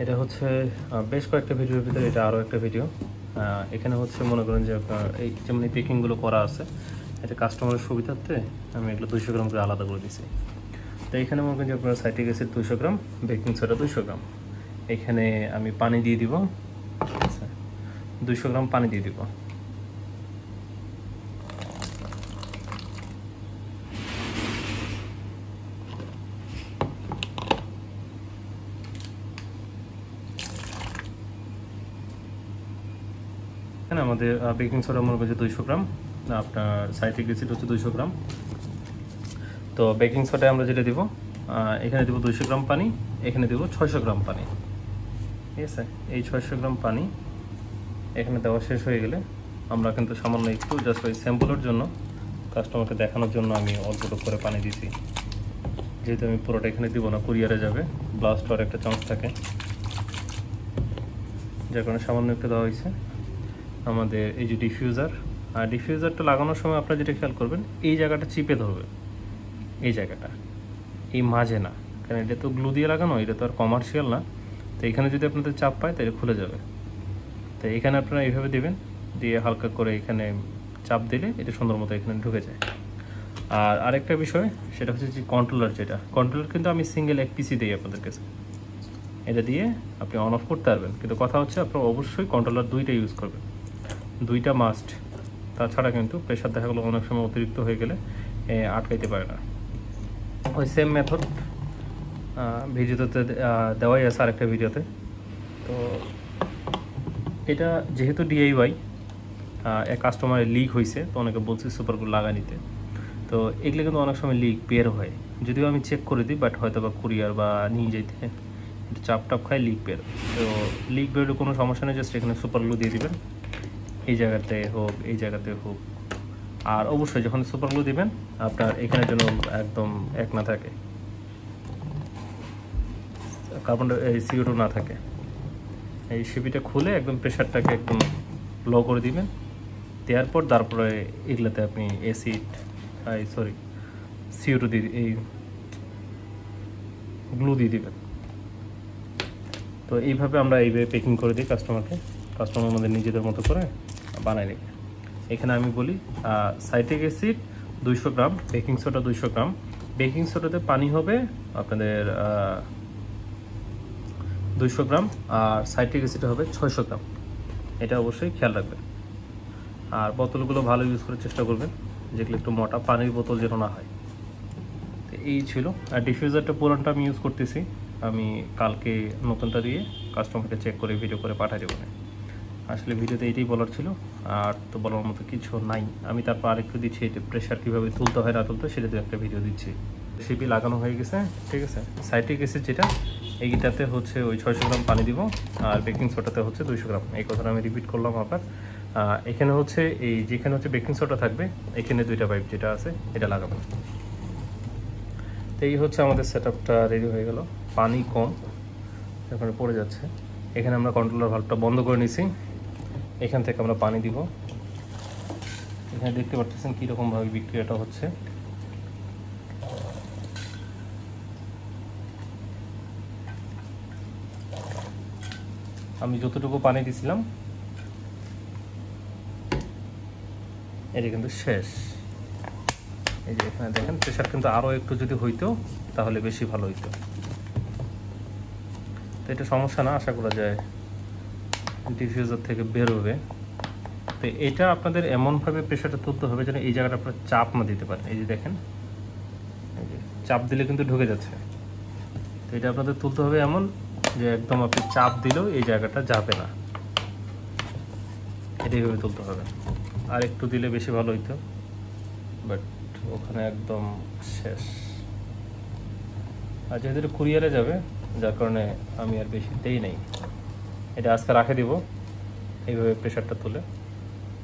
এটা হচ্ছে বেশ কয়েকটা ভিডিওর ভিতরে এটা আরও একটা ভিডিও। এখানে হচ্ছে মনে করেন যে আপনার এই যেমন এই পেকিংগুলো করা আছে, এটা কাস্টমারের সুবিধার্থে আমি এগুলো 200 গ্রাম করে আলাদা করে দিছি। তো এখানে মনে করেন যে আপনার সাইট্রিক অ্যাসিড 200 গ্রাম, বেকিং সোডা 200 গ্রাম। এখানে আমি পানি দিয়ে দিব, 200 গ্রাম পানি দিয়ে দিব। এখানে আমাদের বেকিং সোডা মনে করছে 200 গ্রাম, আপনার সাইট্রিক অ্যাসিড হচ্ছে 200 গ্রাম। তো বেকিং সোডা আমরা যেটা দিব, এখানে দিব 200 গ্রাম পানি, এখানে দিব 600 গ্রাম পানি। ঠিক আছে, এই 600 গ্রাম পানি এখানে দেওয়া শেষ হয়ে গেলে আমরা কিন্তু সামান্য একটু জাস্ট ওই স্যাম্পলের জন্য, কাস্টমারকে দেখানোর জন্য আমি অল্প করে পানি দিছি। যেহেতু আমি পুরোটা এখানে দিব না, কুরিয়ারে যাবে, ব্লাস্ট হওয়ার একটা চান্স থাকে, যার কারণে সামান্য একটু দেওয়া হয়েছে। আমাদের এই যে ডিফিউজার, আর ডিফিউজারটা লাগানোর সময় আপনারা যেটা খেয়াল করবেন, এই জায়গাটা চিপে ধরবে, এই জায়গাটা, এই মাঝে না, কারণ এটা তো গ্লু দিয়ে লাগানো, এটা তো আর কমার্শিয়াল না। তো এখানে যদি আপনাদের চাপ পায় তাহলে খুলে যাবে। তো এখানে আপনারা এইভাবে দিবেন, দিয়ে হালকা করে এখানে চাপ দিলে এটা সুন্দর মতো এখানে ঢুকে যায়। আর আরেকটা বিষয়, সেটা হচ্ছে যে কন্ট্রোলার, যেটা কন্ট্রোলার কিন্তু আমি সিঙ্গেল এক পিসি দিই আপনাদের কাছে, এটা দিয়ে আপনি অন অফ করতে পারবেন। কিন্তু কথা হচ্ছে আপনার অবশ্যই কন্ট্রোলার দুইটা ইউজ করবেন, দুইটা মাস্ট। তাছাড়া কিন্তু প্রেশার দেখা গেলো অনেক সময় অতিরিক্ত হয়ে গেলে আটকাইতে পারে না। ওই সেম মেথড ভিডিওতে দেওয়াই আছে আরেকটা ভিডিওতে। তো এটা যেহেতু ডিআইওয়াই, এক কাস্টমারের লিক হয়েছে, তো অনেকে বলছে সুপারগুলো লাগা নিতে। তো এগুলো কিন্তু অনেক সময় লিক বের হয়, যদিও আমি চেক করে দিই, বাট হয়তো বা কুরিয়ার বা নিয়ে যেতে একটু চাপ টাপ খায়, লিক বের। তো লিক বেরোলে কোনো সমস্যা নেই, জাস্ট এখানে সুপারগুলো দিয়ে দিবেন, এই জায়গাতে হোক, এই জায়গাতে হোক। আর অবশ্যই যখন সুপারগুলো দিবেন আপনার এখানে যেন একদম এক না থাকে, কার্বন CO2 না থাকে। এই সিপিটা খুলে একদম প্রেশারটাকে একদম লো করে দিবেন, দেওয়ার পর তারপরে এগুলোতে আপনি অ্যাসিড CO2 দিয়ে এই গ্লু দিয়ে দিবেন। তো এইভাবে আমরা এইভাবে পেকিং করে দিই কাস্টমারকে, কাস্টমার আমাদের নিজেদের মতো করে বানায় নেবে। এখানে আমি বলি সাইট্রিক অ্যাসিড 200 গ্রাম, বেকিং সোডা 200 গ্রাম। বেকিং সোডাতে পানি হবে আপনাদের 200 গ্রাম, আর সাইট্রিক অ্যাসিড হবে 600 গ্রাম। এটা অবশ্যই খেয়াল রাখবেন। আর বোতলগুলো ভালো ইউজ করার চেষ্টা করবেন, যেগুলো একটু মোটা, পানির বোতল যেন না হয়। তো এই ছিল। আর ডিফিউজারটা পুরানটা আমি ইউজ করতেছি, আমি কালকে নতুনটা দিয়ে কাস্টমারকে চেক করে ভিডিও করে পাঠিয়ে দেবো। আসলে ভিডিওতে এইটাই বলার ছিল, আর তো বলার মতো কিছু নাই। আমি তারপর আরেকটু দিচ্ছি, এটা প্রেশার কীভাবে তুলতে হয় না তুলতে হয় সেটাতে একটা ভিডিও দিচ্ছি। সিপি লাগানো হয়ে গেছে, ঠিক আছে। সাইট্রিক অ্যাসিড যেটা, এইটাতে হচ্ছে ওই 600 গ্রাম পানি দিব, আর বেকিং সোডাতে হচ্ছে 200 গ্রাম। এই কথাটা আমি রিপিট করলাম আবার। এখানে হচ্ছে এই যেখানে হচ্ছে বেকিং সোডা থাকবে, এখানে দুইটা পাইপ যেটা আছে এটা লাগাবেন। তো এই হচ্ছে আমাদের সেটআপটা রেডি হয়ে গেল। পানি কম এখানে পড়ে যাচ্ছে। এখানে আমরা কন্ট্রোলার ভালভটা বন্ধ করে নিছি, এখান থেকে আমরা পানি দিব। এখানে দেখতে পাচ্ছেন কীরকমভাবে বিক্রিয়াটা হচ্ছে। আমি যতটুকু পানি দিছিলাম এটা কিন্তু শেষ। এই যে এখানে দেখেন প্রেশার কিন্তু আরও একটু যদি হইতো তাহলে বেশি ভালো হইতো। তো এটা সমস্যা না, আশা করা যায় ডিফিউজার থেকে বেরোবে। তো এটা আপনাদের এমনভাবে প্রেশারটা তুলতে হবে যেন এই জায়গাটা আপনার চাপ না দিতে পারেন। এই যে দেখেন, এই যে চাপ দিলে কিন্তু ঢুকে যাচ্ছে। তো এটা আপনাদের তুলতে হবে এমন যে একদম আপনি চাপ দিলেও এই জায়গাটা যাবে না, এটা এইভাবে তুলতে হবে। আর একটু দিলে বেশি ভালো হইতো, বাট ওখানে একদম শেষ। আর যেহেতু এটা কুরিয়ারে যাবে, যার কারণে আমি আর বেশি দেই নাই। এটা আজকে রাখে দিব এইভাবে প্রেশারটা তুলে,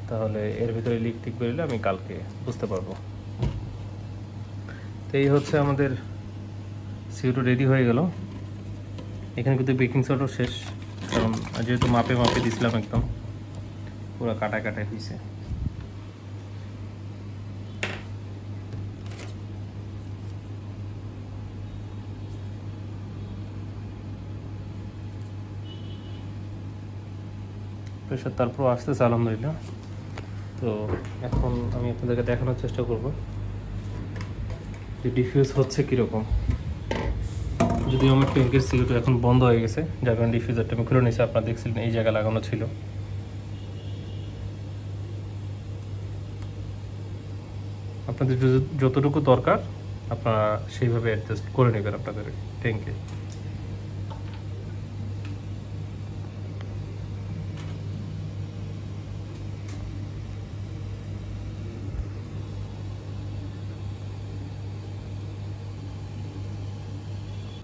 তাহলে এর ভিতরে লিক টিক বেরোলে আমি কালকে বুঝতে পারবো। তো এই হচ্ছে আমাদের CO2 রেডি হয়ে গেল। এখানে কিন্তু বেকিং সোডাও শেষ, কারণ যেহেতু মাপে মাপে দিছিলাম, একদম পুরো কাটায় কাটায় হয়েছে। প্রেশার তারপর আসতেছে আলহামদুলিল্লাহ। তো এখন আমি আপনাদেরকে দেখানোর চেষ্টা করব যে ডিফিউজ হচ্ছে কীরকম। যদিও আমার ট্যাঙ্কের CO2 এখন বন্ধ হয়ে গেছে, যার কারণে ডিফিউজারটা আমি খুলে নিয়েছি। আপনারা দেখছিলেন এই জায়গায় লাগানো ছিল। আপনাদের যতটুকু দরকার আপনারা সেইভাবে অ্যাডজাস্ট করে নেবেন আপনাদের ট্যাঙ্কে।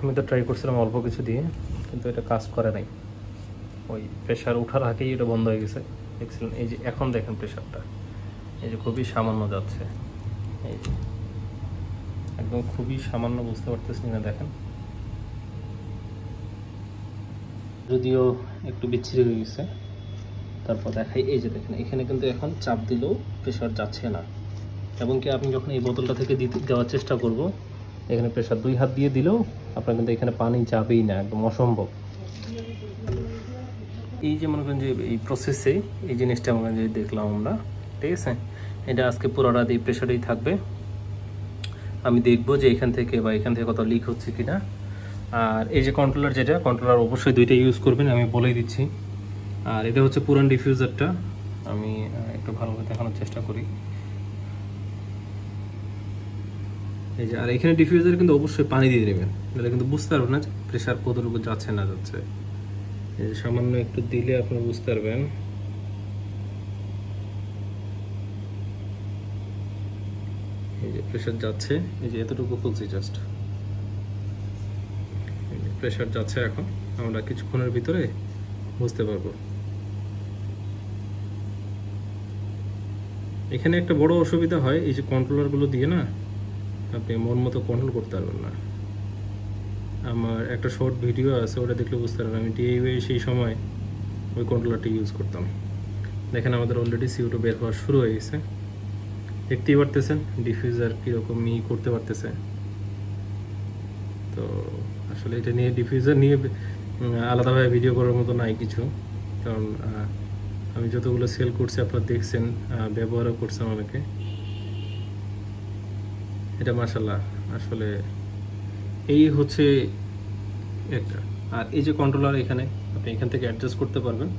আমি তো ট্রাই করছিলাম অল্প কিছু দিয়ে, কিন্তু এটা কাজ করে নাই। ওই প্রেশার ওঠার আগেই এটা বন্ধ হয়ে গেছে। দেখছিলেন এই যে এখন দেখেন প্রেশারটা এই যে খুবই সামান্য যাচ্ছে, এই যে একদম খুবই সামান্য, বুঝতে পারতেছেন না? দেখেন যদিও একটু বিচ্ছিরি হয়ে গেছে। তারপর দেখাই, এই যে দেখেন এখানে কিন্তু এখন চাপ দিলেও প্রেশার যাচ্ছে না। এবং কি আপনি যখন এই বোতলটা থেকে দেওয়ার চেষ্টা করব, এখানে প্রেশার 2 হাত দিয়ে দিলেও আপনার কিন্তু এখানে পানি যাবেই না, একদম অসম্ভব। এই যে মনে করেন যে এই প্রসেসে এই জিনিসটা মনে করেন যে দেখলাম আমরা, ঠিক আছে? এটা আজকে পুরো রাত এই প্রেশারেই থাকবে। আমি দেখবো যে এখান থেকে বা এখান থেকে কত লিক হচ্ছে কিনা। আর এই যে কন্ট্রোলার, যেটা কন্ট্রোলার অবশ্যই দুইটা ইউজ করবেন, আমি বলেই দিচ্ছি। আর এটা হচ্ছে পুরান ডিফিউজারটা, আমি একটু ভালোভাবে দেখানোর চেষ্টা করি। এই যে, আর এখানে ডিফিউজারে কিন্তু অবশ্যই পানি দিয়ে দেবেন, তাহলে কিন্তু বুঝতে পারবেন না প্রেশার কতটুকু যাচ্ছে না যাচ্ছে। এই যে সামান্য একটু দিলে আপনি বুঝতে পারবেন। এই যে প্রেশার যাচ্ছে, এই যে এতটুকু খুলছি জাস্ট, প্রেশার যাচ্ছে। এখন আমরা কিছুক্ষণের ভিতরে বুঝতে পারবো। এখানে একটা বড় অসুবিধা হয়, এই যে কন্ট্রোলারগুলো দিয়ে না আপনি মন মতো কন্ট্রোল করতে পারবেন না। আমার একটা শর্ট ভিডিও আছে, ওটা দেখলে বুঝতে পারবেন। আমি DIY সেই সময় ওই কন্ট্রোলারটি ইউজ করতাম। দেখেন আমাদের অলরেডি CO2 বের হওয়া শুরু হয়ে গেছে, দেখতেই পারতেছেন ডিফিউজার কীরকম করতে পারতেছে। তো আসলে এটা নিয়ে, ডিফিউজার নিয়ে আলাদাভাবে ভিডিও করার মতো নাই কিছু, কারণ আমি যতগুলো সেল করছি আপনারা দেখছেন, ব্যবহারও করছেন অনেকে। এটা মাশাআল্লাহ আসলে এই হচ্ছে একটা। আর এই যে কন্ট্রোলার, এখানে আপনি এখান থেকে অ্যাডজাস্ট করতে পারবেন।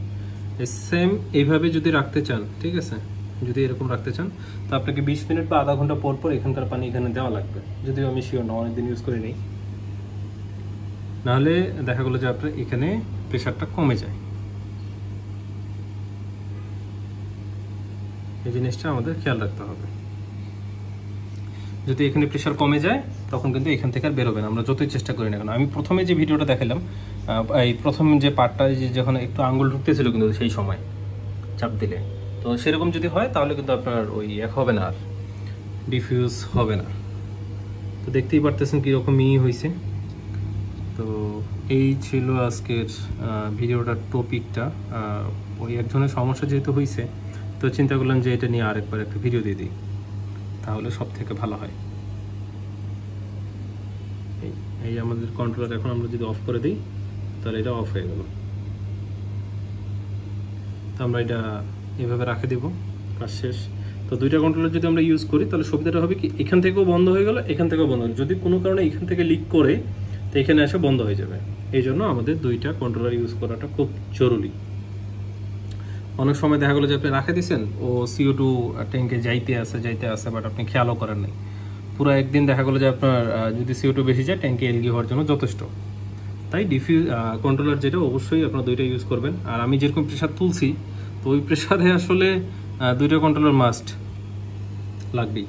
সেম এইভাবে যদি রাখতে চান, ঠিক আছে, যদি এরকম রাখতে চান তো আপনাকে 20 মিনিট বা আধা ঘন্টা পর পর এখানকার পানি এখানে দেওয়া লাগবে। যদিও আমি শিওর না, অনেকদিন ইউজ করে নিই, নাহলে দেখা গেলো যে আপনার এখানে প্রেশারটা কমে যায়। এই জিনিসটা আমাদের খেয়াল রাখতে হবে। যদি এখানে প্রেশার কমে যায় তখন কিন্তু এখান থেকে আর বেরোবে না, আমরা যতই চেষ্টা করি না কেন। আমি প্রথমে যে ভিডিওটা দেখালাম, এই প্রথম যে পার্টটা, যে যখন একটু আঙ্গুল ঢুকতেছিল কিন্তু সেই সময় চাপ দিলে, তো সেরকম যদি হয় তাহলে কিন্তু আপনার ওই এক হবে না, আর ডিফিউজ হবে না। তো দেখতেই পারতেছেন কীরকমই হয়েছে। তো এই ছিল আজকের ভিডিওটার টপিকটা। ওই একজনের সমস্যা যেহেতু হয়েছে, তো চিন্তা করলাম যে এটা নিয়ে আরেকবার একটা ভিডিও দিয়ে দিই, তাহলে সব থেকে ভালো হয়। এই আমাদের কন্ট্রোলার এখন আমরা যদি অফ করে দিই তাহলে এটা অফ হয়ে গেল। তো আমরা এটা এভাবে রাখে দেব, কাজ শেষ। তো দুইটা কন্ট্রোলার যদি আমরা ইউজ করি তাহলে সুবিধাটা হবে কি, এখান থেকেও বন্ধ হয়ে গেল, এখান থেকেও বন্ধ হয়ে গেল। যদি কোনো কারণে এখান থেকে লিক করে তো এখানে এসে বন্ধ হয়ে যাবে। এই জন্য আমাদের দুইটা কন্ট্রোলার ইউজ করাটা খুব জরুরি। অনেক সময় দেখা গেলো যে আপনি রাখে দিচ্ছেন, ও CO2 ট্যাঙ্কে যাইতে আসে, বাট আপনি খেয়ালও করেন নাই। পুরো একদিন দেখা গেলো যে আপনার যদি CO2 বেশি যায় ট্যাঙ্কে এলগি হওয়ার জন্য যথেষ্ট। তাই কন্ট্রোলার যেটা অবশ্যই আপনার দুইটা ইউজ করবেন। আর আমি যেরকম প্রেশার তুলছি, তো ওই প্রেশারে আসলে দুইটা কন্ট্রোলার মাস্ট লাগবেই।